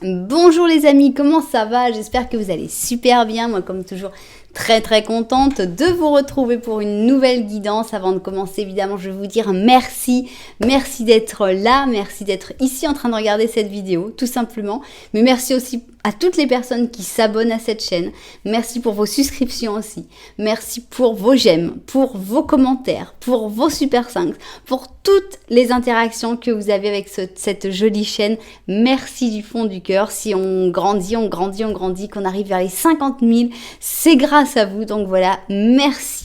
Bonjour les amis, comment ça va? J'espère que vous allez super bien. Moi, comme toujours, très contente de vous retrouver pour une nouvelle guidance. Avant de commencer, évidemment, je vais vous dire merci. Merci d'être là, merci d'être ici en train de regarder cette vidéo, tout simplement. Mais merci aussi à toutes les personnes qui s'abonnent à cette chaîne. Merci pour vos souscriptions aussi. Merci pour vos j'aime, pour vos commentaires, pour vos super 5, pour toutes les interactions que vous avez avec cette jolie chaîne. Merci du fond du cœur. Si on grandit, qu'on arrive vers les 50 000, c'est grâce à vous. Donc voilà, merci.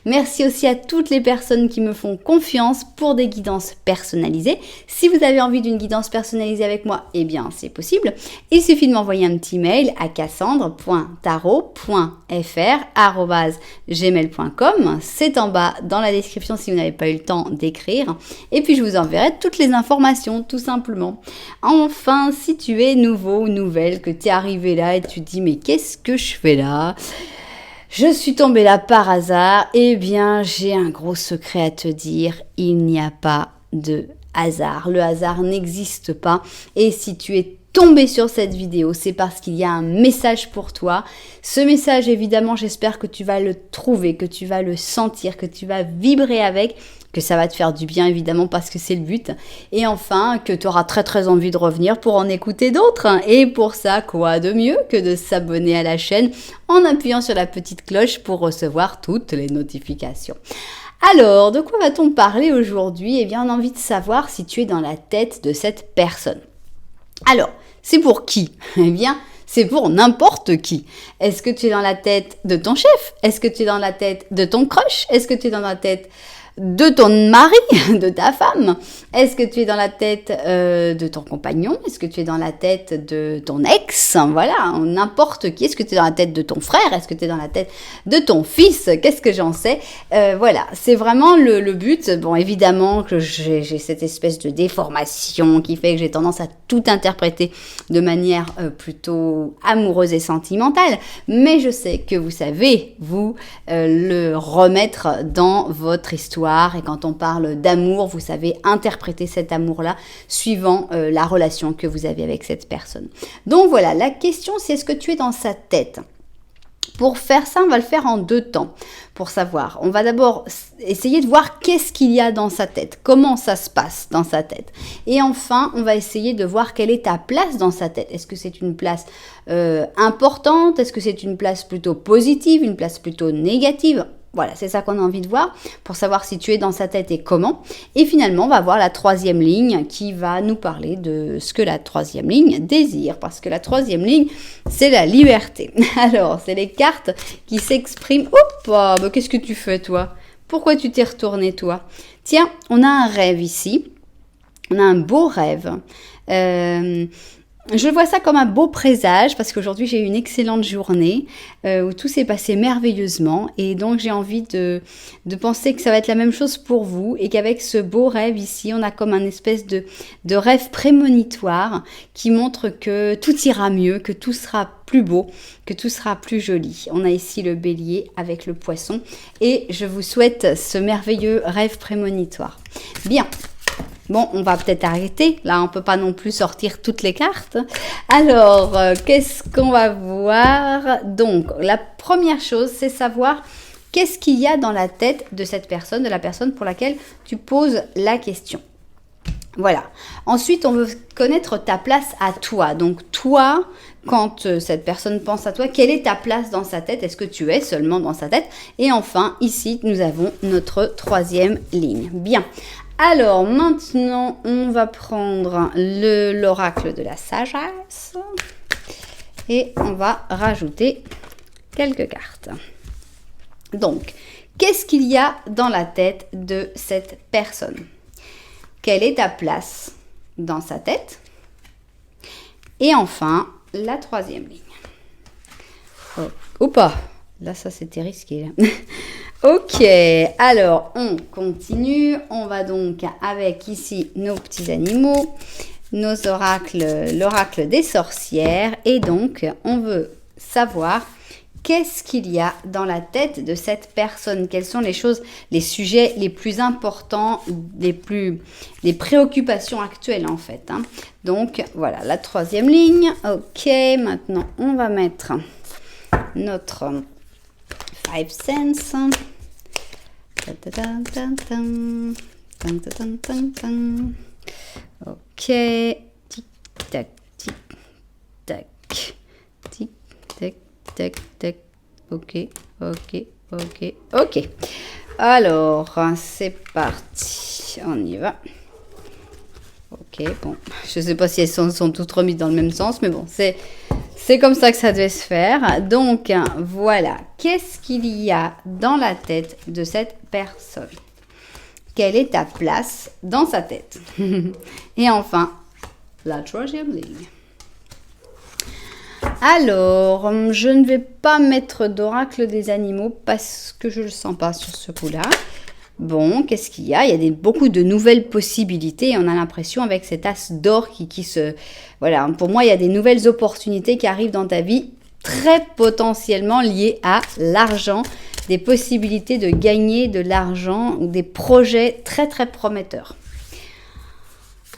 Merci aussi à toutes les personnes qui me font confiance pour des guidances personnalisées. Si vous avez envie d'une guidance personnalisée avec moi, eh bien c'est possible. Il suffit de m'envoyer un petit mail à cassandre.tarot.fr@gmail.com. C'est en bas dans la description si vous n'avez pas eu le temps d'écrire. Et puis je vous enverrai toutes les informations tout simplement. Enfin, si tu es nouveau ou nouvelle, que tu es arrivé là et tu te dis mais qu'est-ce que je fais là ? Je suis tombée là par hasard. Eh bien, j'ai un gros secret à te dire. Il n'y a pas de hasard. Le hasard n'existe pas. Et si tu es tombé sur cette vidéo, c'est parce qu'il y a un message pour toi. Ce message, évidemment, j'espère que tu vas le trouver, que tu vas le sentir, que tu vas vibrer avec, que ça va te faire du bien, évidemment, parce que c'est le but. Et enfin, que tu auras très envie de revenir pour en écouter d'autres. Et pour ça, quoi de mieux que de s'abonner à la chaîne en appuyant sur la petite cloche pour recevoir toutes les notifications. Alors, de quoi va-t-on parler aujourd'hui? Eh bien, on a envie de savoir si tu es dans la tête de cette personne. Alors, c'est pour qui? Eh bien, c'est pour n'importe qui. Est-ce que tu es dans la tête de ton chef? Est-ce que tu es dans la tête de ton crush? Est-ce que tu es dans la tête de ton mari, de ta femme? Est-ce que tu es dans la tête de ton compagnon? Est-ce que tu es dans la tête de ton ex? Voilà, n'importe qui. Est-ce que tu es dans la tête de ton frère? Est-ce que tu es dans la tête de ton fils? Qu'est-ce que j'en sais? Voilà, c'est vraiment le but. Bon, évidemment que j'ai cette espèce de déformation qui fait que j'ai tendance à tout interpréter de manière plutôt amoureuse et sentimentale. Mais je sais que vous savez, vous, le remettre dans votre histoire. Et quand on parle d'amour, vous savez interpréter cet amour-là suivant la relation que vous avez avec cette personne. Donc voilà, la question c'est est-ce que tu es dans sa tête ? Pour faire ça, on va le faire en 2 temps. Pour savoir, on va d'abord essayer de voir qu'est-ce qu'il y a dans sa tête, comment ça se passe dans sa tête. Et enfin, on va essayer de voir quelle est ta place dans sa tête. Est-ce que c'est une place importante ? Est-ce que c'est une place plutôt positive, une place plutôt négative ? Voilà, c'est ça qu'on a envie de voir pour savoir si tu es dans sa tête et comment. Et finalement, on va voir la 3e ligne qui va nous parler de ce que la 3e ligne désire. Parce que la 3e ligne, c'est la liberté. Alors, c'est les cartes qui s'expriment. Hop, bah, qu'est-ce que tu fais toi? Pourquoi tu t'es retourné toi? Tiens, on a un rêve ici. On a un beau rêve. Je vois ça comme un beau présage parce qu'aujourd'hui j'ai eu une excellente journée où tout s'est passé merveilleusement et donc j'ai envie de penser que ça va être la même chose pour vous et qu'avec ce beau rêve ici, on a comme un espèce de rêve prémonitoire qui montre que tout ira mieux, que tout sera plus beau, que tout sera plus joli. On a ici le bélier avec le poisson et je vous souhaite ce merveilleux rêve prémonitoire. Bien. Bon, on va peut-être arrêter. Là, on ne peut pas non plus sortir toutes les cartes. Alors, qu'est-ce qu'on va voir? Donc, la première chose, c'est savoir qu'est-ce qu'il y a dans la tête de cette personne, de la personne pour laquelle tu poses la question. Voilà. Ensuite, on veut connaître ta place à toi. Donc, toi, quand cette personne pense à toi, quelle est ta place dans sa tête? Est-ce que tu es seulement dans sa tête? Et enfin, ici, nous avons notre 3e ligne. Bien. Alors, maintenant, on va prendre l'oracle de la sagesse et on va rajouter quelques cartes. Donc, qu'est-ce qu'il y a dans la tête de cette personne? Quelle est ta place dans sa tête? Et enfin, la 3e ligne. Oh, oupa, là, ça, c'était risqué. Là. Ok, alors on continue, on va donc avec ici nos petits animaux, nos oracles, l'oracle des sorcières et donc on veut savoir qu'est-ce qu'il y a dans la tête de cette personne? Quelles sont les choses, les sujets les plus importants, les préoccupations actuelles en fait, hein. Donc voilà, la troisième ligne. Ok, maintenant on va mettre notre 5 cents. Ok, tic tac, tic tac, tic tac, tac tac. Ok, ok, ok, ok. Alors, c'est parti, on y va. Ok, bon, je ne sais pas si elles sont toutes remises dans le même sens, mais bon, c'est comme ça que ça devait se faire. Donc, voilà, qu'est-ce qu'il y a dans la tête de cette personne? Quelle est ta place dans sa tête? Et enfin, la troisième ligne. Alors, je ne vais pas mettre d'oracle des animaux parce que je ne le sens pas sur ce coup-là. Bon, qu'est-ce qu'il y a? Il y a beaucoup de nouvelles possibilités. On a l'impression avec cet as d'or qui se... Voilà, pour moi, il y a des nouvelles opportunités qui arrivent dans ta vie, très potentiellement liées à l'argent, des possibilités de gagner de l'argent ou des projets très, très prometteurs.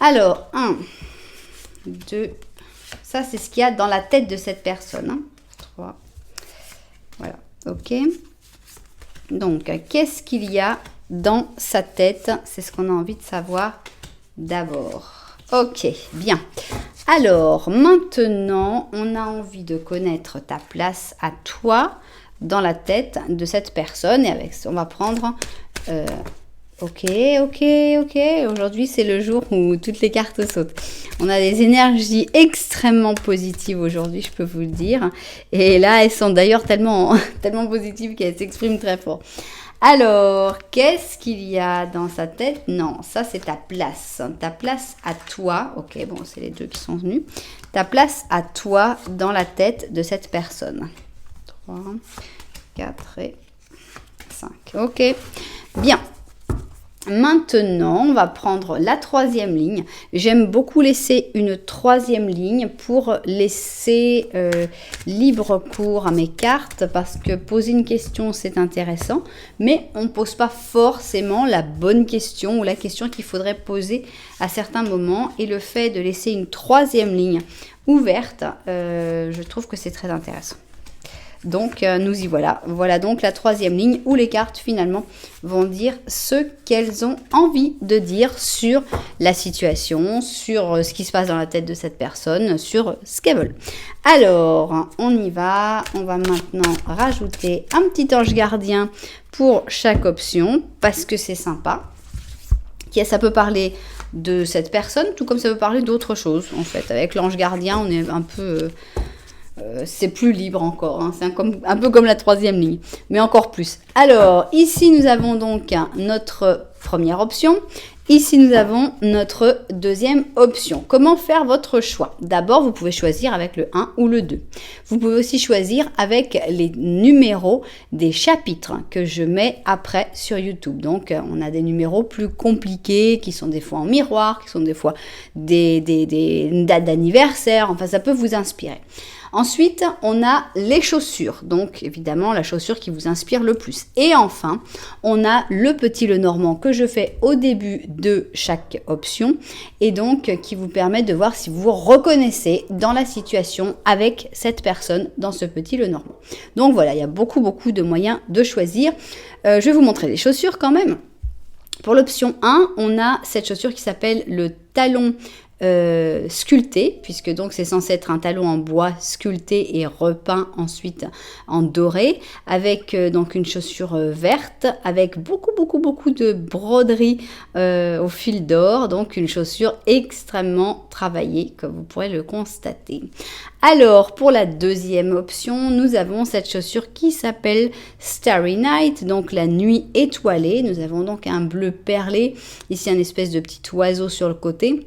Alors, 1, 2... Ça, c'est ce qu'il y a dans la tête de cette personne. 3. Voilà. OK. Donc, qu'est-ce qu'il y a dans sa tête? C'est ce qu'on a envie de savoir d'abord. OK. Bien. Alors, maintenant, on a envie de connaître ta place à toi dans la tête de cette personne. Et avec ça, on va prendre... Ok. Aujourd'hui, c'est le jour où toutes les cartes sautent. On a des énergies extrêmement positives aujourd'hui, je peux vous le dire. Et là, elles sont d'ailleurs tellement positives qu'elles s'expriment très fort. Alors, qu'est-ce qu'il y a dans sa tête? Non, ça, c'est ta place. Ta place à toi. Ok, bon, c'est les deux qui sont venus. Ta place à toi dans la tête de cette personne. 3, 4 et 5. Ok, bien. Maintenant, on va prendre la troisième ligne. J'aime beaucoup laisser une troisième ligne pour laisser libre cours à mes cartes parce que poser une question, c'est intéressant, mais on ne pose pas forcément la bonne question ou la question qu'il faudrait poser à certains moments. Et le fait de laisser une troisième ligne ouverte, je trouve que c'est très intéressant. Donc, nous y voilà. Voilà donc la troisième ligne où les cartes, finalement, vont dire ce qu'elles ont envie de dire sur la situation, sur ce qui se passe dans la tête de cette personne, sur ce qu'elles veulent. Alors, on y va. On va maintenant rajouter un petit ange gardien pour chaque option parce que c'est sympa. Ça peut parler de cette personne, tout comme ça peut parler d'autres choses, en fait. Avec l'ange gardien, on est un peu... c'est plus libre encore, hein. C'est un peu comme la troisième ligne, mais encore plus. Alors, ici, nous avons donc notre première option. Ici, nous avons notre deuxième option. Comment faire votre choix? D'abord, vous pouvez choisir avec le 1 ou le 2. Vous pouvez aussi choisir avec les numéros des chapitres que je mets après sur YouTube. Donc, on a des numéros plus compliqués qui sont des fois en miroir, qui sont des fois des dates d'anniversaire. Enfin, ça peut vous inspirer. Ensuite, on a les chaussures, donc évidemment la chaussure qui vous inspire le plus. Et enfin, on a le petit Lenormand que je fais au début de chaque option et donc qui vous permet de voir si vous vous reconnaissez dans la situation avec cette personne dans ce petit Lenormand. Donc voilà, il y a beaucoup de moyens de choisir. Je vais vous montrer les chaussures quand même. Pour l'option 1, on a cette chaussure qui s'appelle le talon sculpté, puisque donc c'est censé être un talon en bois sculpté et repeint ensuite en doré, avec donc une chaussure verte, avec beaucoup de broderie au fil d'or, donc une chaussure extrêmement travaillée, comme vous pourrez le constater. Alors, pour la deuxième option, nous avons cette chaussure qui s'appelle Starry Night, donc la nuit étoilée. Nous avons donc un bleu perlé, ici un espèce de petit oiseau sur le côté.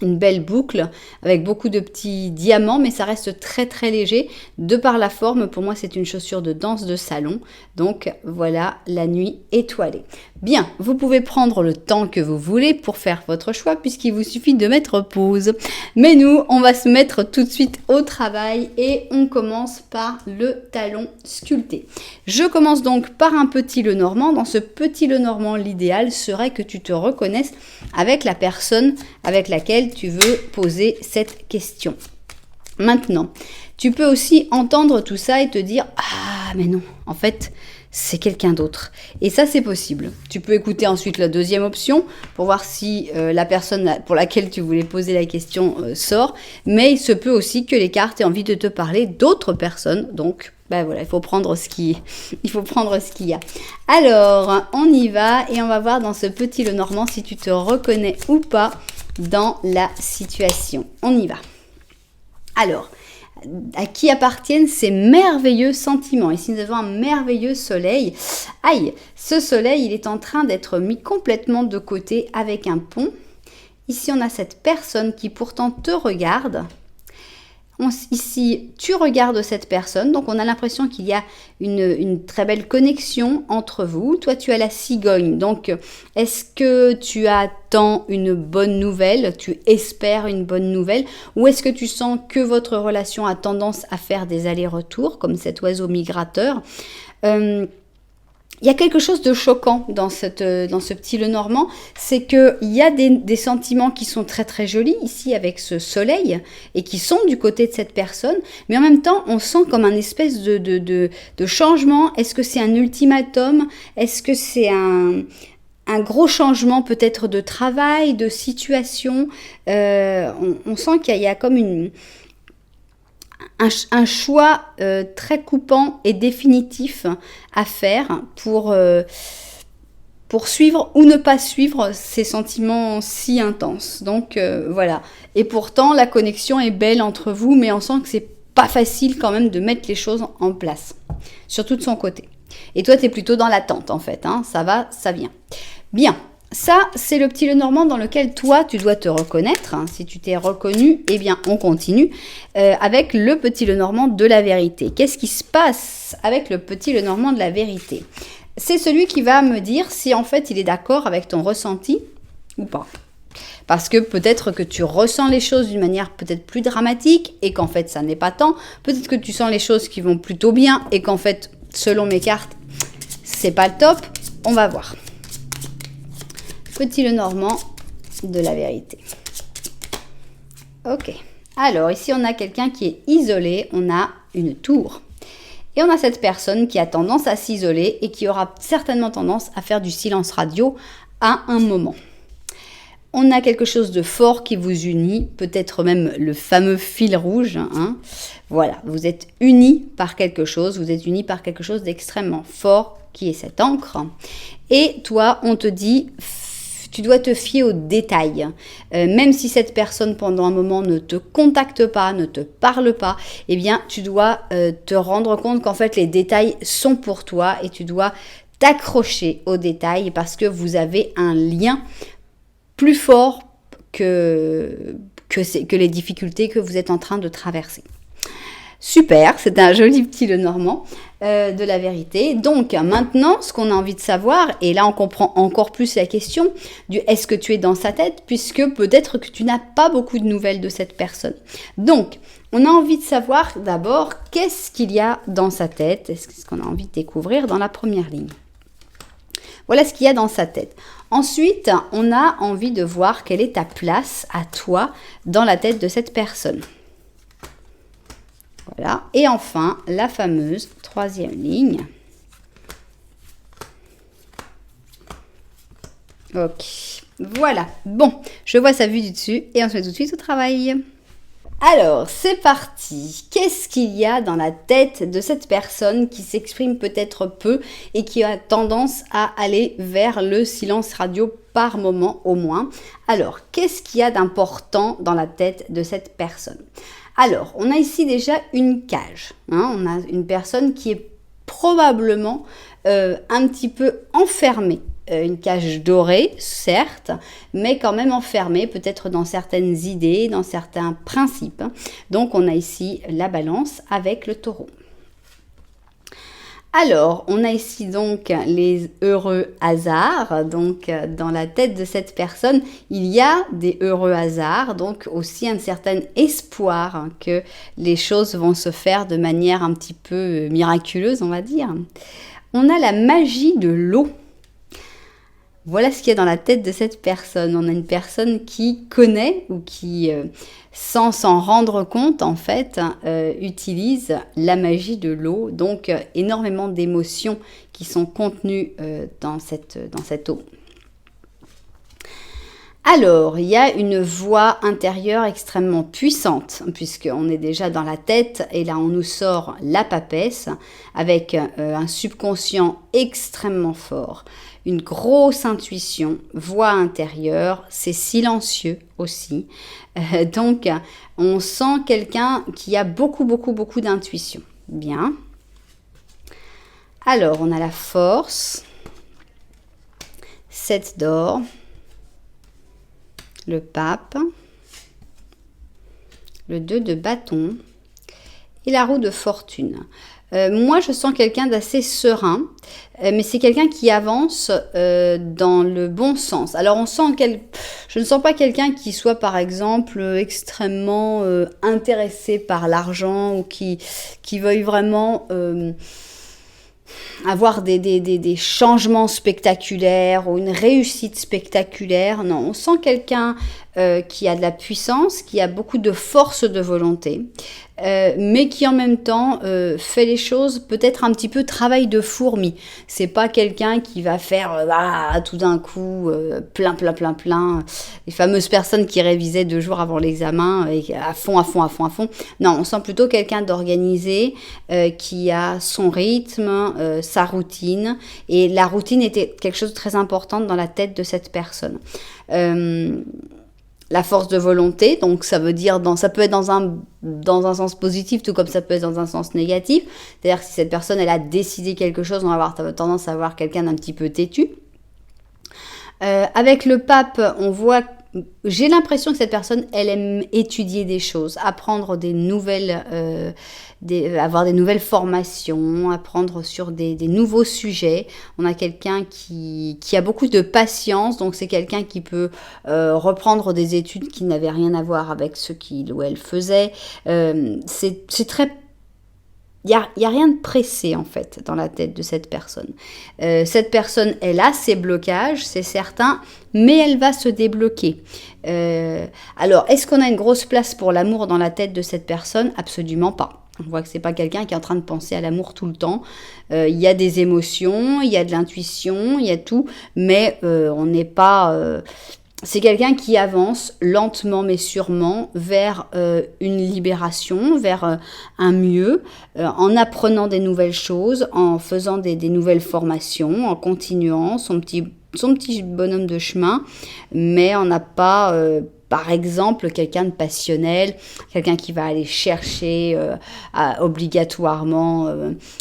une belle boucle avec beaucoup de petits diamants, mais ça reste très très léger de par la forme. Pour moi, c'est une chaussure de danse de salon. Donc voilà la nuit étoilée. Bien, vous pouvez prendre le temps que vous voulez pour faire votre choix puisqu'il vous suffit de mettre pause. Mais nous, on va se mettre tout de suite au travail et on commence par le talon sculpté. Je commence donc par un petit Lenormand. Dans ce petit Lenormand, l'idéal serait que tu te reconnaisses avec la personne avec laquelle tu veux poser cette question. Maintenant, tu peux aussi entendre tout ça et te dire « Ah, mais non, en fait, c'est quelqu'un d'autre. » Et ça, c'est possible. Tu peux écouter ensuite la deuxième option pour voir si la personne pour laquelle tu voulais poser la question sort. Mais il se peut aussi que les cartes aient envie de te parler d'autres personnes. Donc, ben voilà, il faut prendre ce qu'il y a. Alors, on y va et on va voir dans ce petit Lenormand si tu te reconnais ou pas dans la situation. On y va. Alors, à qui appartiennent ces merveilleux sentiments? Ici, nous avons un merveilleux soleil. Aïe, ce soleil, il est en train d'être mis complètement de côté avec un pont. Ici, on a cette personne qui pourtant te regarde. Ici, tu regardes cette personne, donc on a l'impression qu'il y a une très belle connexion entre vous. Toi, tu as la cigogne, donc est-ce que tu attends une bonne nouvelle, tu espères une bonne nouvelle, ou est-ce que tu sens que votre relation a tendance à faire des allers-retours, comme cet oiseau migrateur? Il y a quelque chose de choquant dans ce petit Lenormand, c'est qu'il y a des sentiments qui sont très très jolis ici avec ce soleil et qui sont du côté de cette personne, mais en même temps on sent comme un espèce de changement. Est-ce que c'est un ultimatum? Est-ce que c'est un gros changement peut-être de travail, de situation? On sent qu'il y a comme un choix très coupant et définitif à faire pour suivre ou ne pas suivre ces sentiments si intenses. Donc voilà. Et pourtant, la connexion est belle entre vous, mais on sent que c'est pas facile quand même de mettre les choses en place, surtout de son côté. Et toi, tu es plutôt dans l'attente en fait. Hein. Ça va, ça vient. Bien. Ça, c'est le petit Lenormand dans lequel toi, tu dois te reconnaître. Si tu t'es reconnu, eh bien, on continue avec le petit Lenormand de la vérité. Qu'est-ce qui se passe avec le petit Lenormand de la vérité? C'est celui qui va me dire si en fait il est d'accord avec ton ressenti ou pas. Parce que peut-être que tu ressens les choses d'une manière peut-être plus dramatique et qu'en fait ça n'est pas tant. Peut-être que tu sens les choses qui vont plutôt bien et qu'en fait, selon mes cartes, c'est pas le top. On va voir. Petit Lenormand de la vérité. Ok. Alors, ici, on a quelqu'un qui est isolé. On a une tour. Et on a cette personne qui a tendance à s'isoler et qui aura certainement tendance à faire du silence radio à un moment. On a quelque chose de fort qui vous unit, peut-être même le fameux fil rouge. Hein. Voilà, vous êtes unis par quelque chose, vous êtes unis par quelque chose d'extrêmement fort qui est cette encre. Et toi, on te dit... Tu dois te fier aux détails. Même si cette personne, pendant un moment, ne te contacte pas, ne te parle pas, eh bien, tu dois te rendre compte qu'en fait, les détails sont pour toi et tu dois t'accrocher aux détails parce que vous avez un lien plus fort que les difficultés que vous êtes en train de traverser. Super, c'est un joli petit Lenormand de la vérité. Donc maintenant, ce qu'on a envie de savoir, et là on comprend encore plus la question du est-ce que tu es dans sa tête, puisque peut-être que tu n'as pas beaucoup de nouvelles de cette personne. Donc, on a envie de savoir d'abord qu'est-ce qu'il y a dans sa tête, est-ce qu'on a envie de découvrir dans la première ligne. Voilà ce qu'il y a dans sa tête. Ensuite, on a envie de voir quelle est ta place à toi dans la tête de cette personne. Voilà. Et enfin, la fameuse troisième ligne. Ok. Voilà. Bon, je vois sa vue du dessus et on se met tout de suite au travail. Alors, c'est parti. Qu'est-ce qu'il y a dans la tête de cette personne qui s'exprime peut-être peu et qui a tendance à aller vers le silence radio par moment au moins? Alors, qu'est-ce qu'il y a d'important dans la tête de cette personne? Alors, on a ici déjà une cage. Hein, on a une personne qui est probablement un petit peu enfermée une cage dorée, certes, mais quand même enfermée peut-être dans certaines idées, dans certains principes. Donc on a ici la balance avec le taureau. Alors, on a ici donc les heureux hasards. Donc, dans la tête de cette personne, il y a des heureux hasards, donc aussi un certain espoir que les choses vont se faire de manière un petit peu miraculeuse, on va dire. On a la magie de l'eau. Voilà ce qu'il y a dans la tête de cette personne. On a une personne qui connaît ou qui, sans s'en rendre compte, en fait, utilise la magie de l'eau. Donc, énormément d'émotions qui sont contenues dans cette eau. Alors, il y a une voix intérieure extrêmement puissante, puisqu'on est déjà dans la tête, et là on nous sort la papesse, avec un subconscient extrêmement fort, une grosse intuition, voix intérieure, c'est silencieux aussi. Donc, on sent quelqu'un qui a beaucoup d'intuition. Bien. Alors, on a la force, 7 d'or, le pape, le 2 de bâton et la roue de fortune. Moi, je sens quelqu'un d'assez serein, mais c'est quelqu'un qui avance dans le bon sens. Alors, je ne sens pas quelqu'un qui soit, par exemple, extrêmement intéressé par l'argent ou qui veuille vraiment avoir des changements spectaculaires ou une réussite spectaculaire. Non, on sent quelqu'un qui a de la puissance, qui a beaucoup de force de volonté, mais qui en même temps fait les choses peut-être un petit peu travail de fourmi. C'est pas quelqu'un qui va faire tout d'un coup plein. Les fameuses personnes qui révisaient 2 jours avant l'examen à fond. Non, on sent plutôt quelqu'un d'organisé qui a son rythme, sa routine. Et la routine était quelque chose de très important dans la tête de cette personne. La force de volonté, donc ça veut dire, ça peut être dans un sens positif, tout comme ça peut être dans un sens négatif. C'est-à-dire que si cette personne, elle a décidé quelque chose, on va avoir tendance à voir quelqu'un d'un petit peu têtu. Avec le pape, j'ai l'impression que cette personne, elle aime étudier des choses, apprendre des nouvelles, avoir des nouvelles formations, apprendre sur des nouveaux sujets. On a quelqu'un qui a beaucoup de patience, donc c'est quelqu'un qui peut reprendre des études qui n'avaient rien à voir avec ce qu'il ou elle faisait. C'est très... Il y a rien de pressé, en fait, dans la tête de cette personne. Cette personne, elle a ses blocages, c'est certain, mais elle va se débloquer. Alors, est-ce qu'on a une grosse place pour l'amour dans la tête de cette personne? Absolument pas. On voit que c'est pas quelqu'un qui est en train de penser à l'amour tout le temps. Il y a des émotions, il y a de l'intuition, il y a tout, mais on n'est pas... C'est quelqu'un qui avance lentement mais sûrement vers une libération, vers un mieux, en apprenant des nouvelles choses, en faisant des nouvelles formations, en continuant son petit bonhomme de chemin, mais on n'a pas... par exemple, quelqu'un de passionnel, quelqu'un qui va aller chercher obligatoirement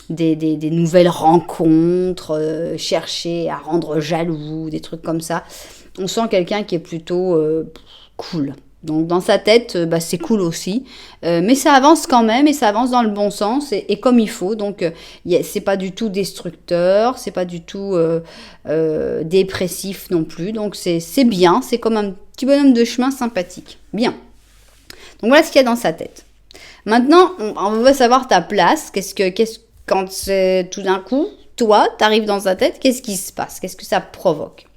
des nouvelles rencontres, chercher à rendre jaloux, des trucs comme ça. On sent quelqu'un qui est plutôt cool. Donc dans sa tête, c'est cool aussi. Mais ça avance quand même et ça avance dans le bon sens et comme il faut. Donc c'est pas du tout destructeur, c'est pas du tout dépressif non plus. Donc c'est bien, c'est comme un petit bonhomme de chemin sympathique. Bien. Donc voilà ce qu'il y a dans sa tête. Maintenant, on veut savoir ta place. Quand c'est tout d'un coup, toi, t'arrives dans sa tête, qu'est-ce qui se passe? Qu'est-ce que ça provoque?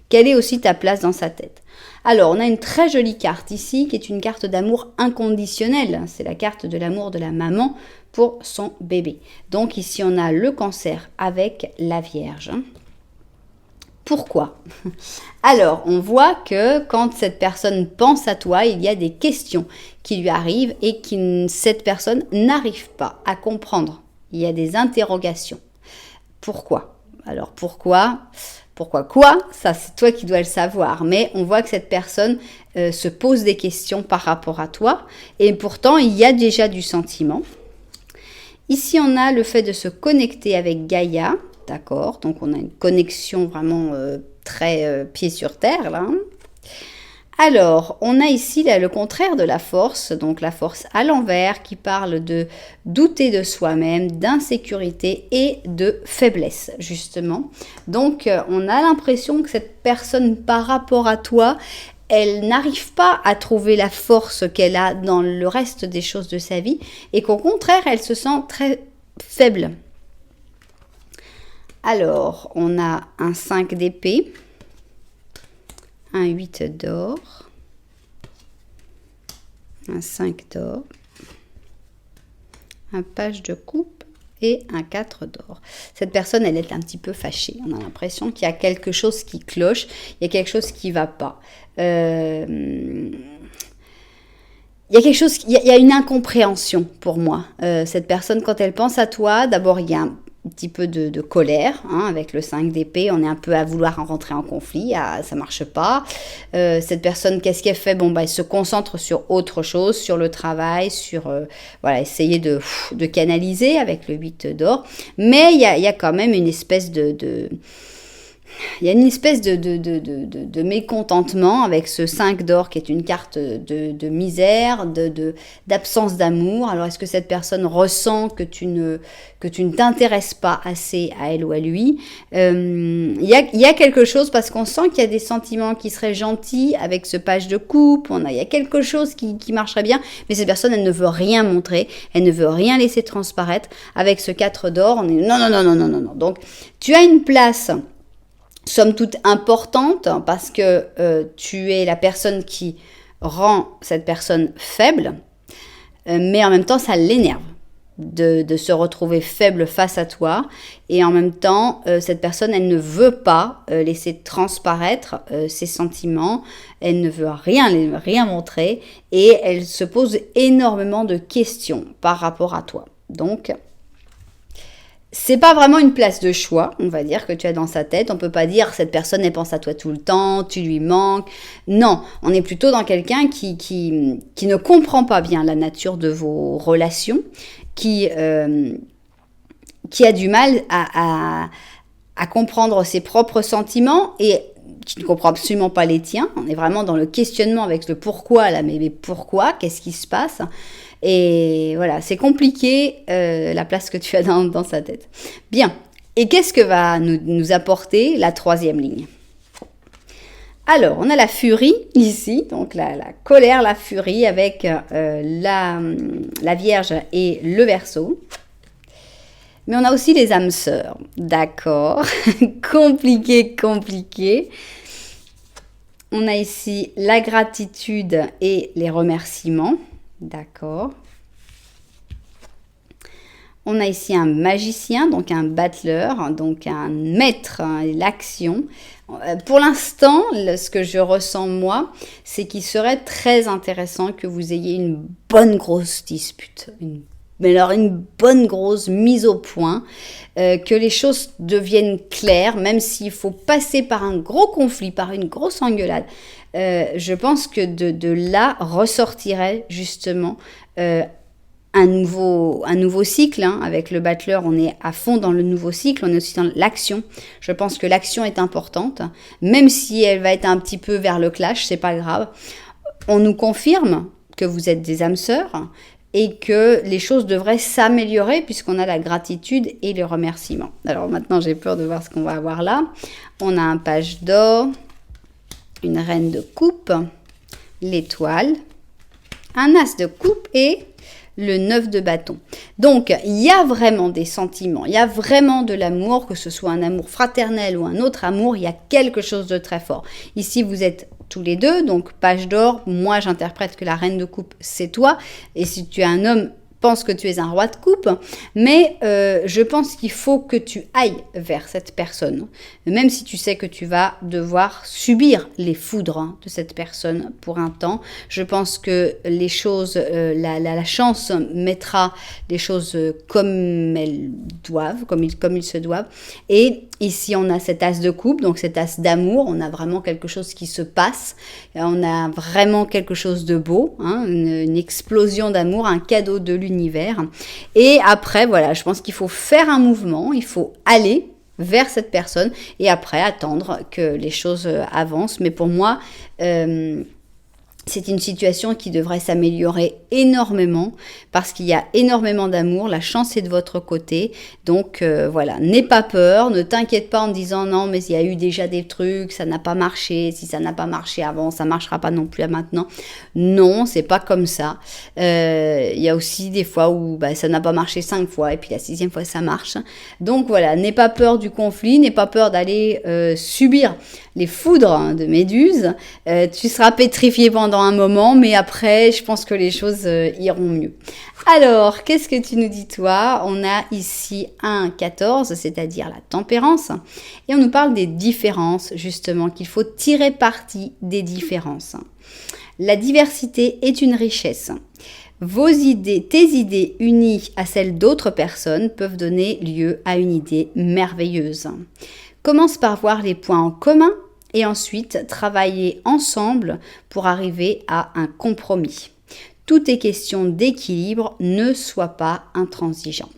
Quelle est aussi ta place dans sa tête? Alors, on a une très jolie carte ici, qui est une carte d'amour inconditionnel. C'est la carte de l'amour de la maman pour son bébé. Donc ici, on a le Cancer avec la Vierge. Pourquoi? Alors, on voit que quand cette personne pense à toi, il y a des questions qui lui arrivent et que cette personne n'arrive pas à comprendre. Il y a des interrogations. Pourquoi? Alors, pourquoi quoi? Ça, c'est toi qui dois le savoir. Mais on voit que cette personne se pose des questions par rapport à toi. Et pourtant, il y a déjà du sentiment. Ici, on a le fait de se connecter avec Gaïa, d'accord? Donc on a une connexion vraiment très pied sur terre là. Alors, on a ici là, le contraire de la force, donc la force à l'envers qui parle de douter de soi-même, d'insécurité et de faiblesse, justement. Donc, on a l'impression que cette personne, par rapport à toi, elle n'arrive pas à trouver la force qu'elle a dans le reste des choses de sa vie et qu'au contraire, elle se sent très faible. Alors, on a un 5 d'épée. Un 8 d'or, un 5 d'or, un page de coupe et un 4 d'or. Cette personne, elle est un petit peu fâchée. On a l'impression qu'il y a quelque chose qui cloche, il y a quelque chose qui ne va pas. Il y a quelque chose, il y a une incompréhension pour moi. Cette personne, quand elle pense à toi, d'abord, il y a un petit peu de colère, hein, avec le 5 d'épée, on est un peu à vouloir en rentrer en conflit, ça marche pas. Cette personne, qu'est-ce qu'elle fait? Bon, elle se concentre sur autre chose, sur le travail, sur essayer de canaliser avec le 8 d'or. Mais il y a quand même une espèce il y a une espèce de mécontentement avec ce 5 d'or qui est une carte de misère, d'absence d'amour. Alors, est-ce que cette personne ressent que tu ne t'intéresses pas assez à elle ou à lui? Il y a quelque chose, parce qu'on sent qu'il y a des sentiments qui seraient gentils avec ce page de coupe. Il y a quelque chose qui marcherait bien, mais cette personne, elle ne veut rien montrer, elle ne veut rien laisser transparaître. Avec ce 4 d'or, on est non. Donc, tu as une place somme toute importante, parce que tu es la personne qui rend cette personne faible, mais en même temps ça l'énerve de se retrouver faible face à toi, et en même temps cette personne, elle ne veut pas laisser transparaître ses sentiments, elle ne veut rien montrer, et elle se pose énormément de questions par rapport à toi. Donc c'est pas vraiment une place de choix, on va dire, que tu as dans sa tête. On peut pas dire cette personne, elle pense à toi tout le temps, tu lui manques. Non, on est plutôt dans quelqu'un qui ne comprend pas bien la nature de vos relations, qui a du mal à comprendre ses propres sentiments et qui ne comprend absolument pas les tiens. On est vraiment dans le questionnement avec le pourquoi là, mais pourquoi? Qu'est-ce qui se passe? Et voilà, c'est compliqué la place que tu as dans sa tête. Bien, et qu'est-ce que va nous apporter la troisième ligne? Alors, on a la furie ici, donc la colère, la furie avec la Vierge et le Verseau. Mais on a aussi les âmes sœurs, d'accord. Compliqué. On a ici la gratitude et les remerciements. D'accord. On a ici un magicien, donc un battleur, donc un maître, hein, l'action. Pour l'instant, ce que je ressens moi, c'est qu'il serait très intéressant que vous ayez une bonne grosse dispute, mais alors une bonne grosse mise au point, que les choses deviennent claires, même s'il faut passer par un gros conflit, par une grosse engueulade. Je pense que de là ressortirait justement un nouveau cycle, hein. Avec le battleur, on est à fond dans le nouveau cycle, on est aussi dans l'action. Je pense que l'action est importante, même si elle va être un petit peu vers le clash, c'est pas grave. On nous confirme que vous êtes des âmes sœurs et que les choses devraient s'améliorer puisqu'on a la gratitude et le remerciement. Alors maintenant, j'ai peur de voir ce qu'on va avoir là. On a un page d'or, une reine de coupe, l'étoile, un as de coupe et le 9 de bâton. Donc, il y a vraiment des sentiments, il y a vraiment de l'amour, que ce soit un amour fraternel ou un autre amour, il y a quelque chose de très fort. Ici, vous êtes tous les deux, donc page d'or, moi j'interprète que la reine de coupe, c'est toi, et si tu es un homme, pense que tu es un roi de coupe, mais je pense qu'il faut que tu ailles vers cette personne, même si tu sais que tu vas devoir subir les foudres de cette personne pour un temps. Je pense que les choses, la chance mettra les choses comme elles doivent, comme ils se doivent, et ici on a cet as de coupe, donc cet as d'amour, on a vraiment quelque chose qui se passe, on a vraiment quelque chose de beau, hein, une explosion d'amour, un cadeau de l'univers. Et après, voilà, je pense qu'il faut faire un mouvement, il faut aller vers cette personne et après attendre que les choses avancent. Mais pour moi, c'est une situation qui devrait s'améliorer énormément parce qu'il y a énormément d'amour, la chance est de votre côté. Donc voilà, n'aie pas peur, ne t'inquiète pas en disant non mais il y a eu déjà des trucs, ça n'a pas marché, si ça n'a pas marché avant, ça ne marchera pas non plus maintenant. Non, c'est pas comme ça. Il y a aussi des fois où ça n'a pas marché 5 fois et puis la 6e fois ça marche. Donc voilà, n'aie pas peur du conflit, n'aie pas peur d'aller subir les foudres de Méduse. Tu seras pétrifié pendant un moment, mais après, je pense que les choses iront mieux. Alors, qu'est-ce que tu nous dis toi? On a ici un 14, c'est-à-dire la tempérance, et on nous parle des différences, justement, qu'il faut tirer parti des différences. La diversité est une richesse. Tes idées unies à celles d'autres personnes peuvent donner lieu à une idée merveilleuse. Commence par voir les points en commun et ensuite travailler ensemble pour arriver à un compromis. Tout est question d'équilibre, ne sois pas intransigeant.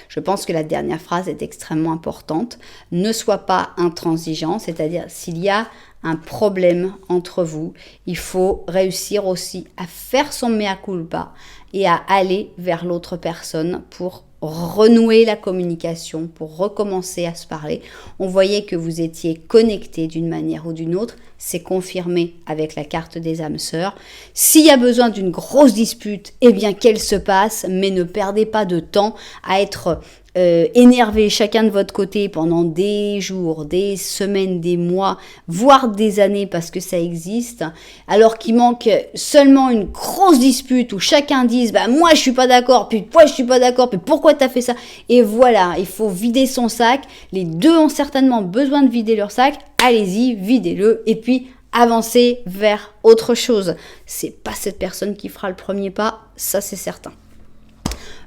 Je pense que la dernière phrase est extrêmement importante. Ne sois pas intransigeant, c'est-à-dire s'il y a un problème entre vous, il faut réussir aussi à faire son mea culpa et à aller vers l'autre personne pour renouer la communication, pour recommencer à se parler. On voyait que vous étiez connectés d'une manière ou d'une autre. C'est confirmé avec la carte des âmes sœurs. S'il y a besoin d'une grosse dispute, eh bien qu'elle se passe, mais ne perdez pas de temps à être énervé chacun de votre côté pendant des jours, des semaines, des mois, voire des années parce que ça existe, alors qu'il manque seulement une grosse dispute où chacun dise moi je suis pas d'accord, puis moi je suis pas d'accord, puis pourquoi t'as fait ça? Et voilà, il faut vider son sac. Les deux ont certainement besoin de vider leur sac. Allez-y, videz-le et puis avancez vers autre chose. C'est pas cette personne qui fera le premier pas, ça c'est certain.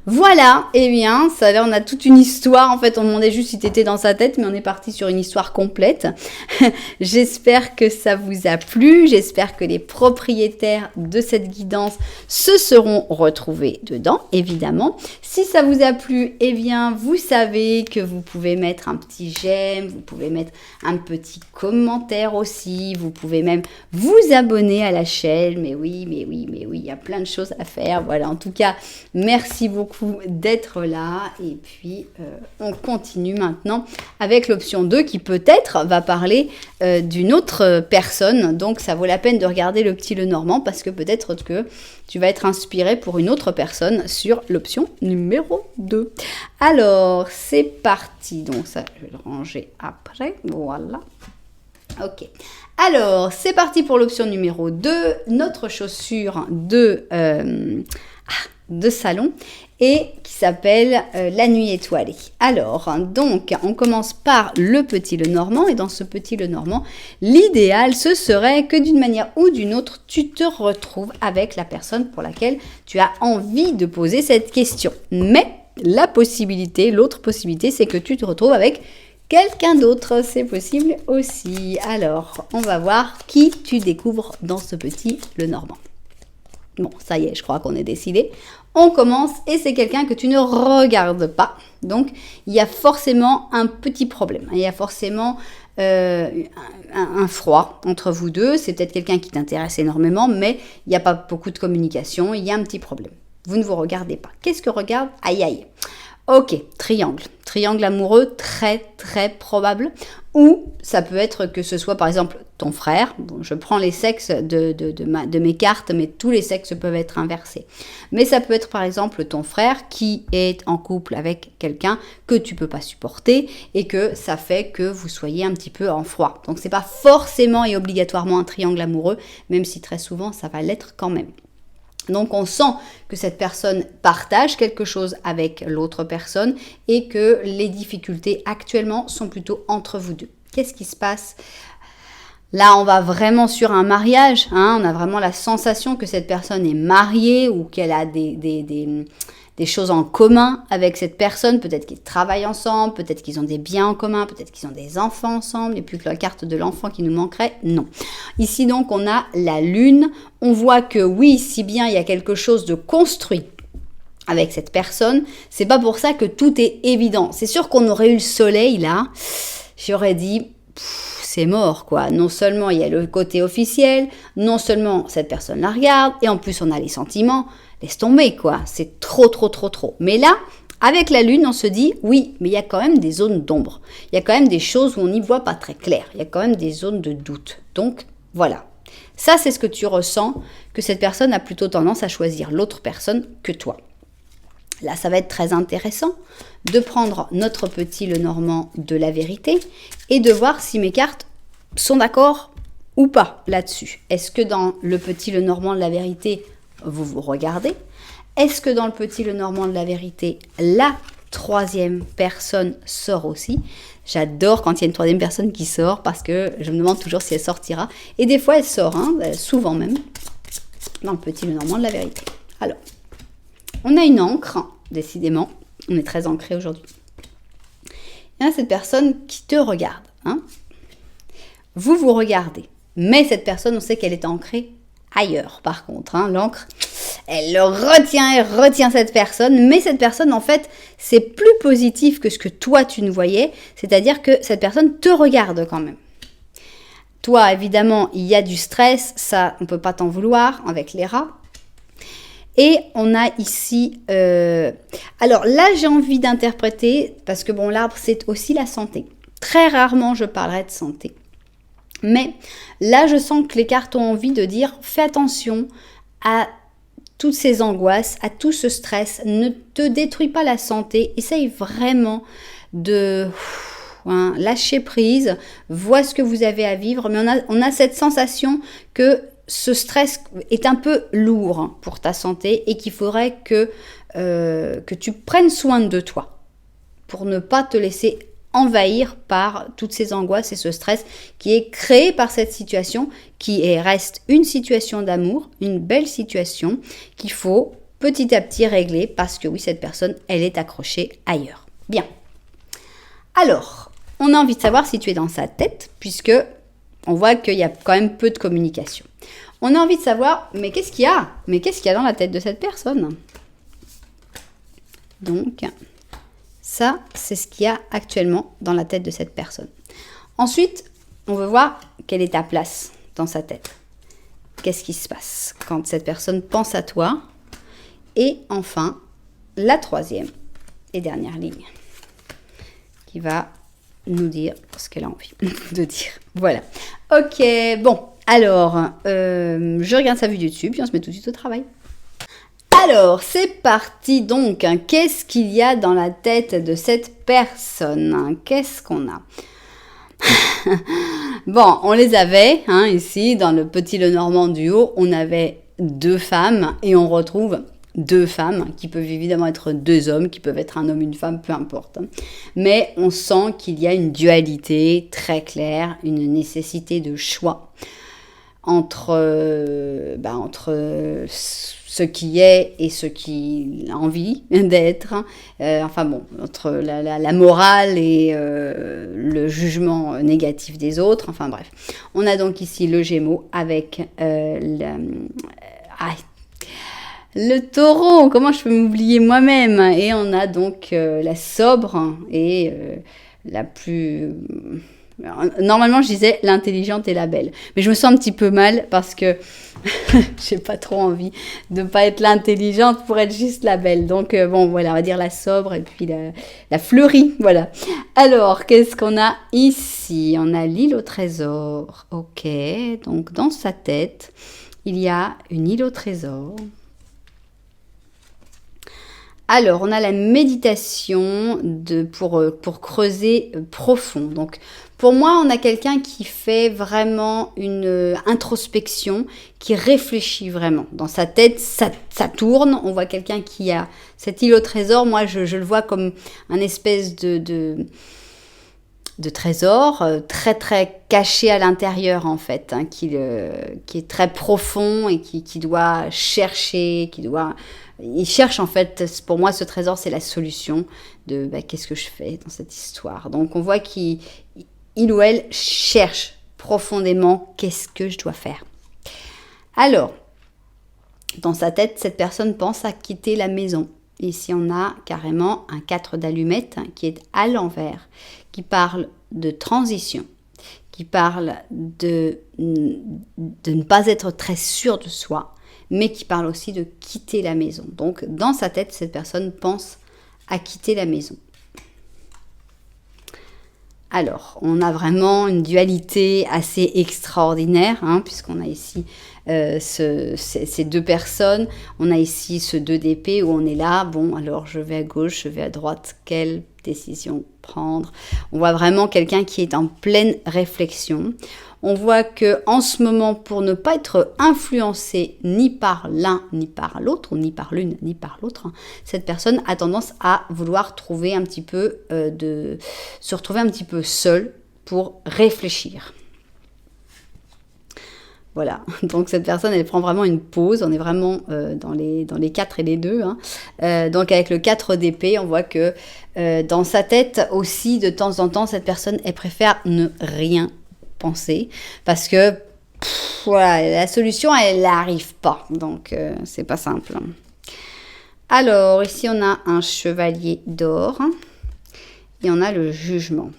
Voilà, eh bien, ça là on a toute une histoire. En fait, on demandait juste si t'étais dans sa tête, mais on est parti sur une histoire complète. J'espère que ça vous a plu. J'espère que les propriétaires de cette guidance se seront retrouvés dedans, évidemment. Si ça vous a plu, eh bien, vous savez que vous pouvez mettre un petit j'aime, vous pouvez mettre un petit commentaire aussi, vous pouvez même vous abonner à la chaîne. Mais oui, il y a plein de choses à faire. Voilà, en tout cas, merci beaucoup d'être là et puis on continue maintenant avec l'option 2 qui peut-être va parler d'une autre personne, donc ça vaut la peine de regarder le petit Lenormand parce que peut-être que tu vas être inspiré pour une autre personne sur l'option numéro 2. Alors c'est parti, donc ça je vais le ranger après, voilà. Ok, alors c'est parti pour l'option numéro 2, notre chaussure de salon et qui s'appelle La Nuit étoilée. Alors, donc, on commence par le petit Lenormand et dans ce petit Lenormand, l'idéal, ce serait que d'une manière ou d'une autre, tu te retrouves avec la personne pour laquelle tu as envie de poser cette question. Mais l'autre possibilité, c'est que tu te retrouves avec quelqu'un d'autre, c'est possible aussi. Alors, on va voir qui tu découvres dans ce petit Lenormand. Bon, ça y est, je crois qu'on est décidé. On commence et c'est quelqu'un que tu ne regardes pas. Donc, il y a forcément un petit problème. Il y a forcément un froid entre vous deux. C'est peut-être quelqu'un qui t'intéresse énormément, mais il n'y a pas beaucoup de communication. Il y a un petit problème. Vous ne vous regardez pas. Qu'est-ce que regarde? Aïe, aïe. Ok, triangle. Triangle amoureux, très très probable. Ou ça peut être que ce soit par exemple ton frère. Bon, je prends les sexes de mes cartes, mais tous les sexes peuvent être inversés. Mais ça peut être par exemple ton frère qui est en couple avec quelqu'un que tu peux pas supporter et que ça fait que vous soyez un petit peu en froid. Donc c'est pas forcément et obligatoirement un triangle amoureux, même si très souvent ça va l'être quand même. Donc on sent que cette personne partage quelque chose avec l'autre personne et que les difficultés actuellement sont plutôt entre vous deux. Qu'est-ce qui se passe ? Là, on va vraiment sur un mariage. On a vraiment la sensation que cette personne est mariée ou qu'elle a des choses en commun avec cette personne. Peut-être qu'ils travaillent ensemble, peut-être qu'ils ont des biens en commun, peut-être qu'ils ont des enfants ensemble. Il n'y a plus que la carte de l'enfant qui nous manquerait. Non. Ici, donc, on a la lune. On voit que oui, si bien il y a quelque chose de construit avec cette personne, c'est pas pour ça que tout est évident. C'est sûr qu'on aurait eu le soleil là, j'aurais dit c'est mort quoi. Non seulement il y a le côté officiel, non seulement cette personne la regarde, et en plus on a les sentiments, laisse tomber quoi. C'est trop. Mais là, avec la lune, on se dit oui, mais il y a quand même des zones d'ombre. Il y a quand même des choses où on n'y voit pas très clair. Il y a quand même des zones de doute. Donc voilà. Ça, c'est ce que tu ressens, que cette personne a plutôt tendance à choisir l'autre personne que toi. Là, ça va être très intéressant de prendre notre petit Lenormand de la vérité et de voir si mes cartes sont d'accord ou pas là-dessus. Est-ce que dans le petit Lenormand de la vérité, vous vous regardez? Est-ce que dans le petit Lenormand de la vérité, la troisième personne sort aussi? J'adore quand il y a une troisième personne qui sort parce que je me demande toujours si elle sortira. Et des fois, elle sort, souvent même, dans le petit Lenormand de la vérité. Alors, on a une encre, décidément. On est très ancré aujourd'hui. Il y a cette personne qui te regarde. Vous vous regardez. Mais cette personne, on sait qu'elle est ancrée ailleurs, par contre. L'encre, elle retient cette personne. Mais cette personne, en fait, c'est plus positif que ce que toi, tu ne voyais. C'est-à-dire que cette personne te regarde quand même. Toi, évidemment, il y a du stress. Ça, on ne peut pas t'en vouloir avec les rats. Et on a ici... alors là, j'ai envie d'interpréter, parce que bon, l'arbre, c'est aussi la santé. Très rarement, je parlerai de santé. Mais là, je sens que les cartes ont envie de dire, fais attention à toutes ces angoisses, à tout ce stress. Ne te détruis pas la santé. Essaye vraiment de lâcher prise. Vois ce que vous avez à vivre. Mais on a cette sensation que ce stress est un peu lourd pour ta santé et qu'il faudrait que tu prennes soin de toi pour ne pas te laisser envahir par toutes ces angoisses et ce stress qui est créé par cette situation qui reste une situation d'amour, une belle situation qu'il faut petit à petit régler parce que oui, cette personne, elle est accrochée ailleurs. Bien. Alors, on a envie de savoir si tu es dans sa tête puisque on voit qu'il y a quand même peu de communication. On a envie de savoir, mais qu'est-ce qu'il y a? Mais qu'est-ce qu'il y a dans la tête de cette personne? Donc, ça, c'est ce qu'il y a actuellement dans la tête de cette personne. Ensuite, on veut voir quelle est ta place dans sa tête. Qu'est-ce qui se passe quand cette personne pense à toi? Et enfin, la troisième et dernière ligne qui va nous dire ce qu'elle a envie de dire. Voilà. Ok, bon. Alors, je regarde sa vue du dessus, puis on se met tout de suite au travail. Alors, c'est parti donc. Qu'est-ce qu'il y a dans la tête de cette personne? Qu'est-ce qu'on a? Bon, on les avait, ici, dans le petit Lenormand du haut, on avait 2 femmes et on retrouve 2 femmes, qui peuvent évidemment être 2 hommes, qui peuvent être un homme, une femme, peu importe. Mais on sent qu'il y a une dualité très claire, une nécessité de choix entre ce qui est et ce qui a envie d'être. Entre la morale et le jugement négatif des autres. Enfin bref. On a donc ici le Gémeaux avec le Taureau. Comment je peux m'oublier moi-même? Et on a donc la sobre et la plus... Normalement, je disais l'intelligente et la belle. Mais je me sens un petit peu mal parce que j'ai pas trop envie de pas être l'intelligente pour être juste la belle. Donc, voilà, on va dire la sobre et puis la fleurie. Voilà. Alors, qu'est-ce qu'on a ici? On a l'île au trésor. Ok. Donc, dans sa tête, il y a une île au trésor. Alors, on a la méditation pour creuser profond. Donc, pour moi, on a quelqu'un qui fait vraiment une introspection, qui réfléchit vraiment. Dans sa tête, ça tourne. On voit quelqu'un qui a cette île au trésor. Moi, je le vois comme un espèce de trésor très, très caché à l'intérieur, en fait, qui est très profond et qui doit chercher, il cherche en fait, pour moi ce trésor c'est la solution de qu'est-ce que je fais dans cette histoire. Donc on voit qu'il ou elle cherche profondément qu'est-ce que je dois faire. Alors, dans sa tête, cette personne pense à quitter la maison. Ici, on a carrément un 4 d'allumettes qui est à l'envers, qui parle de transition, qui parle de ne pas être très sûr de soi, mais qui parle aussi de quitter la maison. Donc, dans sa tête, cette personne pense à quitter la maison. Alors, on a vraiment une dualité assez extraordinaire, puisqu'on a ici ces deux personnes. On a ici ce 2 d'épée où on est là. Bon, alors je vais à gauche, je vais à droite. Quelle décision prendre? On voit vraiment quelqu'un qui est en pleine réflexion. On voit que en ce moment, pour ne pas être influencé ni par l'un ni par l'autre, ou ni par l'une ni par l'autre, cette personne a tendance à vouloir trouver un petit peu se retrouver un petit peu seule pour réfléchir. Voilà, donc cette personne, elle prend vraiment une pause. On est vraiment dans les 4 et les 2. Donc avec le 4 d'épée, on voit que dans sa tête aussi, de temps en temps, cette personne, elle préfère ne rien penser parce que voilà, la solution, elle n'arrive pas. Donc c'est pas simple. Alors, ici, on a un chevalier d'or et on a le jugement.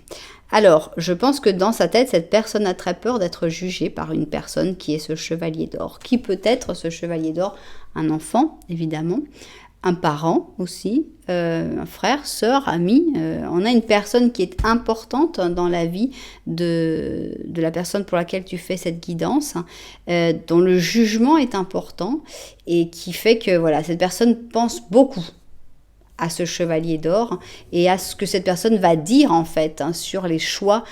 Alors, je pense que dans sa tête, cette personne a très peur d'être jugée par une personne qui est ce chevalier d'or. Qui peut être ce chevalier d'or? Un enfant, évidemment, un parent aussi, un frère, sœur, ami. On a une personne qui est importante dans la vie de la personne pour laquelle tu fais cette guidance, dont le jugement est important et qui fait que voilà, cette personne pense beaucoup à ce chevalier d'or et à ce que cette personne va dire en fait sur les choix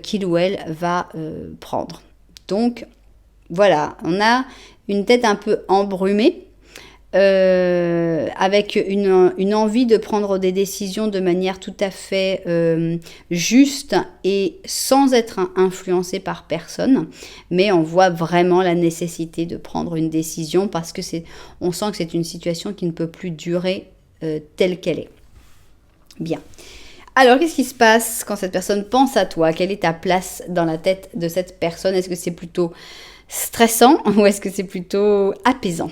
qu'il ou elle va prendre. Donc voilà, on a une tête un peu embrumée avec une envie de prendre des décisions de manière tout à fait juste et sans être influencé par personne, mais on voit vraiment la nécessité de prendre une décision parce que on sent que c'est une situation qui ne peut plus durer telle qu'elle est. Bien. Alors, qu'est-ce qui se passe quand cette personne pense à toi? Quelle est ta place dans la tête de cette personne? Est-ce que c'est plutôt stressant ou est-ce que c'est plutôt apaisant?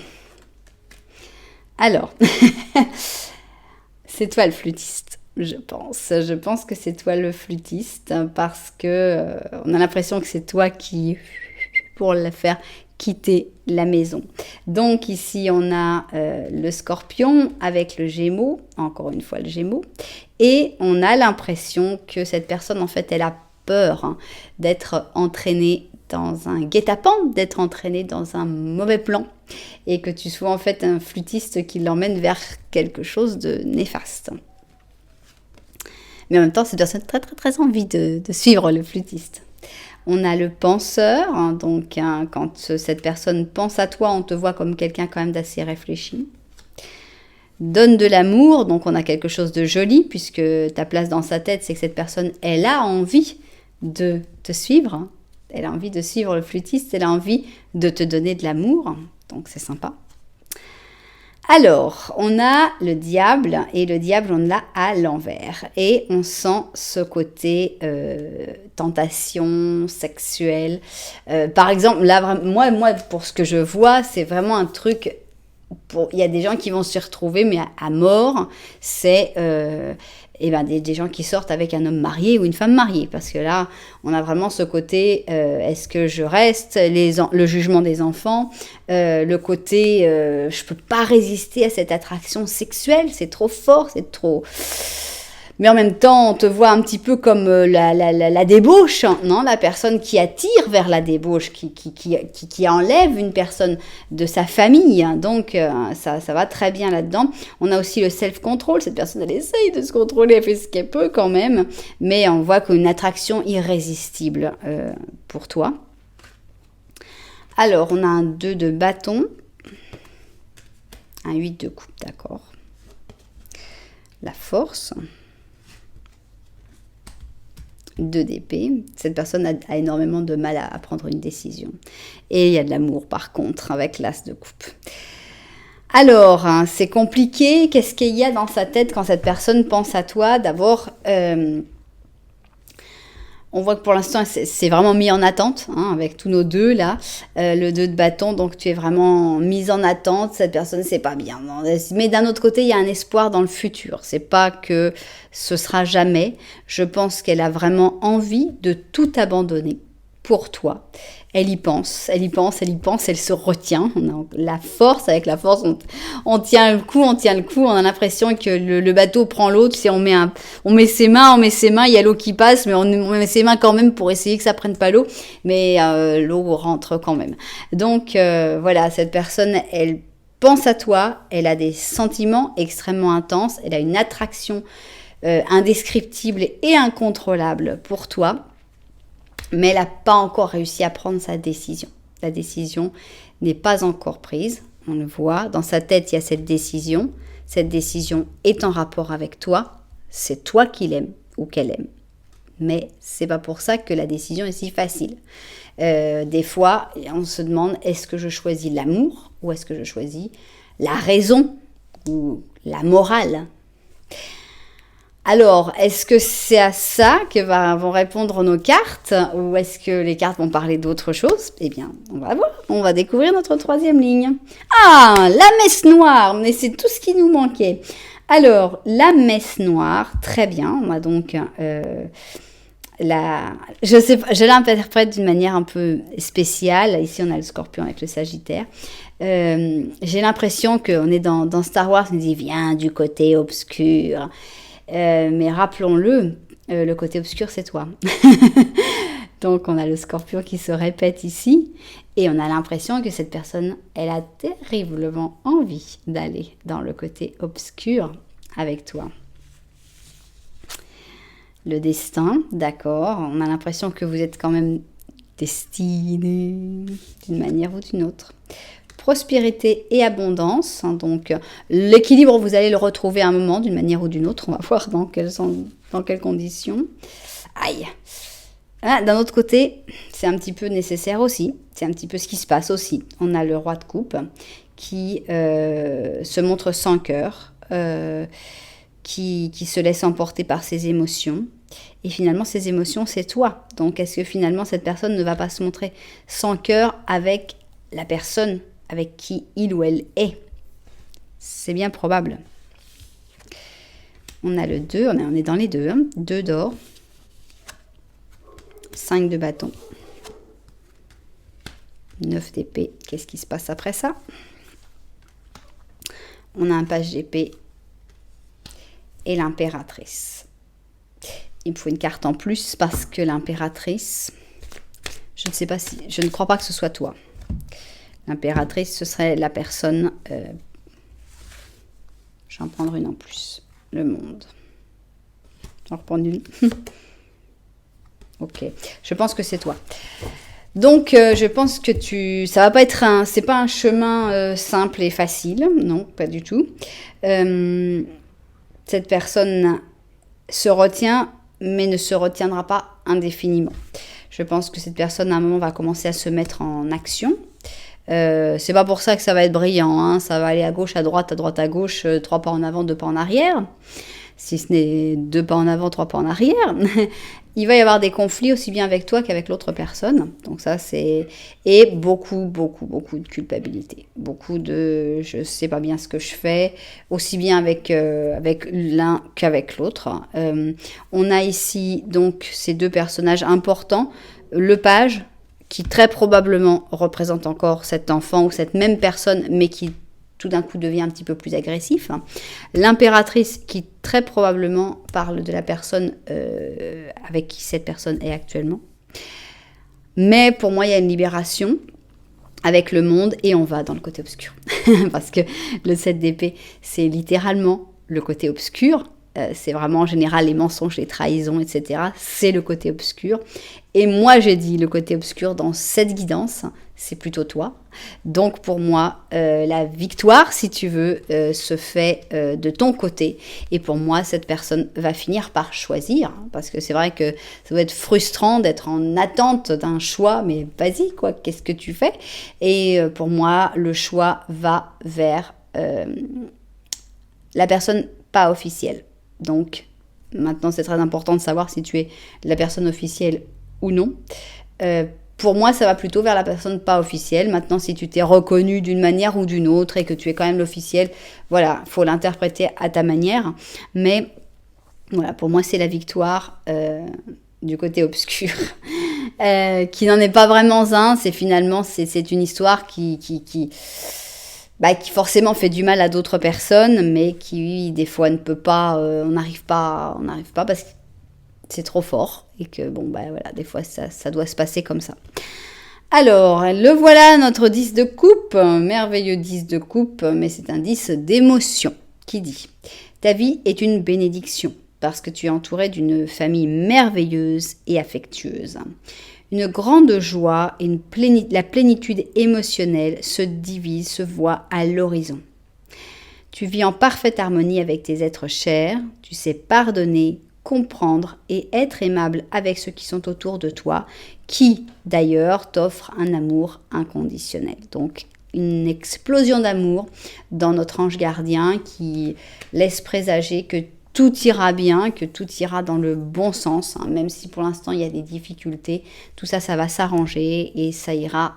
Alors, c'est toi le flûtiste, je pense. Je pense que c'est toi le flûtiste parce que on a l'impression que c'est toi qui, pour la faire quitter la maison. Donc ici, on a le scorpion avec le gémeau, encore une fois le gémeau, et on a l'impression que cette personne, en fait, elle a peur d'être entraînée dans un guet-apens, d'être entraînée dans un mauvais plan, et que tu sois en fait un flûtiste qui l'emmène vers quelque chose de néfaste. Mais en même temps, cette personne a très très très envie de suivre le flûtiste. On a le penseur, donc quand cette personne pense à toi, on te voit comme quelqu'un quand même d'assez réfléchi. Donne de l'amour, donc on a quelque chose de joli, puisque ta place dans sa tête, c'est que cette personne, elle a envie de te suivre. Elle a envie de suivre le flûtiste, elle a envie de te donner de l'amour, donc c'est sympa. Alors, on a le diable, et le diable, on l'a à l'envers. Et on sent ce côté tentation sexuelle. Par exemple, là, moi, pour ce que je vois, c'est vraiment un truc... Il y a des gens qui vont s'y retrouver, mais à mort, c'est des gens qui sortent avec un homme marié ou une femme mariée. Parce que là, on a vraiment ce côté, est-ce que je reste, le jugement des enfants, le côté, je peux pas résister à cette attraction sexuelle, c'est trop fort, c'est trop... Mais en même temps, on te voit un petit peu comme la débauche, non? La personne qui attire vers la débauche, qui enlève une personne de sa famille. Donc, ça va très bien là-dedans. On a aussi le self-control. Cette personne, elle essaye de se contrôler, elle fait ce qu'elle peut quand même. Mais on voit qu'une attraction irrésistible pour toi. Alors, on a un 2 de bâton. Un 8 de coupe, d'accord. La force. 2 d'épée. Cette personne a énormément de mal à prendre une décision. Et il y a de l'amour par contre avec l'as de coupe. Alors, c'est compliqué. Qu'est-ce qu'il y a dans sa tête quand cette personne pense à toi? D'abord, On voit que pour l'instant, c'est vraiment mis en attente, hein, avec tous nos deux là, le 2 de bâton, donc tu es vraiment mise en attente, cette personne c'est pas bien. Non, mais d'un autre côté, il y a un espoir dans le futur, c'est pas que ce sera jamais, je pense qu'elle a vraiment envie de tout abandonner pour toi. Elle y pense, elle y pense, elle y pense, elle se retient. On a la force, avec la force, on tient le coup, on a l'impression que le bateau prend l'autre. Si on met ses mains, il y a l'eau qui passe, mais on met ses mains quand même pour essayer que ça prenne pas l'eau, mais l'eau rentre quand même. Donc voilà, cette personne, elle pense à toi, elle a des sentiments extrêmement intenses, elle a une attraction indescriptible et incontrôlable pour toi. Mais elle n'a pas encore réussi à prendre sa décision. La décision n'est pas encore prise. On le voit. Dans sa tête, il y a cette décision. Cette décision est en rapport avec toi. C'est toi qui l'aimes ou qu'elle aime. Mais c'est pas pour ça que la décision est si facile. Des fois, on se demande, est-ce que je choisis l'amour ou est-ce que je choisis la raison ou la morale ? Alors, est-ce que c'est à ça que vont répondre nos cartes ou est-ce que les cartes vont parler d'autre chose? Eh bien, on va voir, on va découvrir notre 3e ligne. Ah, la messe noire, mais c'est tout ce qui nous manquait. Alors, la messe noire, très bien, on a donc je sais pas, je l'interprète d'une manière un peu spéciale. Ici, on a le Scorpion avec le Sagittaire. J'ai l'impression qu'on est dans Star Wars, on dit « Viens du côté obscur ». Mais rappelons-le, le côté obscur, c'est toi. Donc, on a le Scorpion qui se répète ici. Et on a l'impression que cette personne, elle a terriblement envie d'aller dans le côté obscur avec toi. Le destin, d'accord. On a l'impression que vous êtes quand même destinés d'une manière ou d'une autre. Prospérité et abondance, hein, donc l'équilibre, vous allez le retrouver à un moment d'une manière ou d'une autre, on va voir dans quelles conditions. Aïe. Ah, d'un autre côté, c'est un petit peu nécessaire aussi, c'est un petit peu ce qui se passe aussi. On a le roi de coupe qui se montre sans cœur, qui se laisse emporter par ses émotions. Et finalement, ces émotions, c'est toi. Donc, est-ce que finalement, cette personne ne va pas se montrer sans cœur avec la personne avec qui il ou elle est? C'est bien probable. On a le 2, on est dans les 2. Hein. 2 d'or. 5 de bâton. 9 d'épée. Qu'est-ce qui se passe après ça? On a un page d'épée. Et l'impératrice. Il me faut une carte en plus parce que l'impératrice, je ne crois pas que ce soit toi. L'impératrice, ce serait la personne... je vais en prendre une en plus. Le monde. J'en reprends une. Ok. Je pense que c'est toi. Donc, je pense que ça va pas être c'est pas un chemin simple et facile. Non, pas du tout. Cette personne se retient, mais ne se retiendra pas indéfiniment. Je pense que cette personne, à un moment, va commencer à se mettre en action. C'est pas pour ça que ça va être brillant, hein. Ça va aller à gauche, à droite, à gauche, 3 pas en avant, 2 pas en arrière. Si ce n'est 2 pas en avant, 3 pas en arrière. Il va y avoir des conflits aussi bien avec toi qu'avec l'autre personne. Donc ça, c'est... Et beaucoup de culpabilité. Beaucoup de... Je sais pas bien ce que je fais, aussi bien avec l'un qu'avec l'autre. On a ici donc ces 2 personnages importants. Le page, qui très probablement représente encore cet enfant ou cette même personne, mais qui tout d'un coup devient un petit peu plus agressif. L'impératrice, qui très probablement parle de la personne avec qui cette personne est actuellement. Mais pour moi, il y a une libération avec le monde et on va dans le côté obscur. Parce que le 7 d'épée, c'est littéralement le côté obscur. C'est vraiment en général les mensonges, les trahisons, etc. C'est le côté obscur. Et moi, j'ai dit le côté obscur dans cette guidance, c'est plutôt toi. Donc pour moi, la victoire, si tu veux, se fait de ton côté. Et pour moi, cette personne va finir par choisir. Parce que c'est vrai que ça doit être frustrant d'être en attente d'un choix. Mais vas-y, quoi, qu'est-ce que tu fais? Et pour moi, le choix va vers la personne pas officielle. Donc, Maintenant, c'est très important de savoir si tu es la personne officielle ou non. Pour moi, ça va plutôt vers la personne pas officielle. Maintenant, si tu t'es reconnu d'une manière ou d'une autre et que tu es quand même l'officiel, voilà, il faut l'interpréter à ta manière. Mais voilà, pour moi, c'est la victoire du côté obscur, qui n'en est pas vraiment un. C'est finalement, c'est une histoire qui forcément fait du mal à d'autres personnes, mais qui des fois ne peut pas, on n'arrive pas parce que c'est trop fort et que voilà, des fois ça doit se passer comme ça. Alors, le voilà notre 10 de coupe, merveilleux 10 de coupe, mais c'est un 10 d'émotion qui dit « Ta vie est une bénédiction parce que tu es entouré d'une famille merveilleuse et affectueuse. Une grande joie et la plénitude émotionnelle se voit à l'horizon. Tu vis en parfaite harmonie avec tes êtres chers, tu sais pardonner, comprendre et être aimable avec ceux qui sont autour de toi, qui d'ailleurs t'offrent un amour inconditionnel. » Donc une explosion d'amour dans notre ange gardien qui laisse présager que tout ira bien, que tout ira dans le bon sens, hein, même si pour l'instant il y a des difficultés, tout ça, ça va s'arranger et ça ira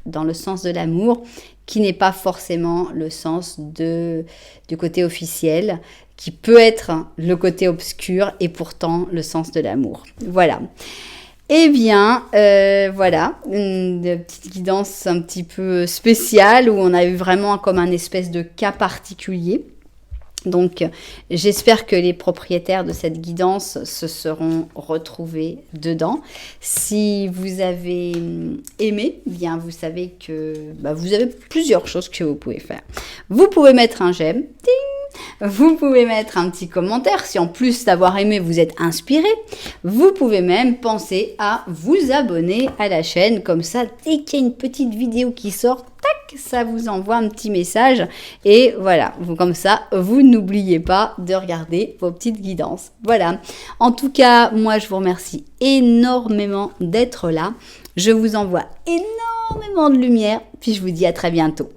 dans le sens de l'amour, qui n'est pas forcément le sens du côté officiel, qui peut être le côté obscur et pourtant le sens de l'amour. Voilà. Eh bien, voilà, une petite guidance un petit peu spéciale où on a eu vraiment comme un espèce de cas particulier. Donc, j'espère que les propriétaires de cette guidance se seront retrouvés dedans. Si vous avez aimé, bien vous savez que vous avez plusieurs choses que vous pouvez faire. Vous pouvez mettre un j'aime, vous pouvez mettre un petit commentaire si en plus d'avoir aimé vous êtes inspiré. Vous pouvez même penser à vous abonner à la chaîne, comme ça dès qu'il y a une petite vidéo qui sort, tac, ça vous envoie un petit message et voilà, comme ça vous n'oubliez pas de regarder vos petites guidances. Voilà, en tout cas moi je vous remercie énormément d'être là, je vous envoie énormément de lumière, puis je vous dis à très bientôt.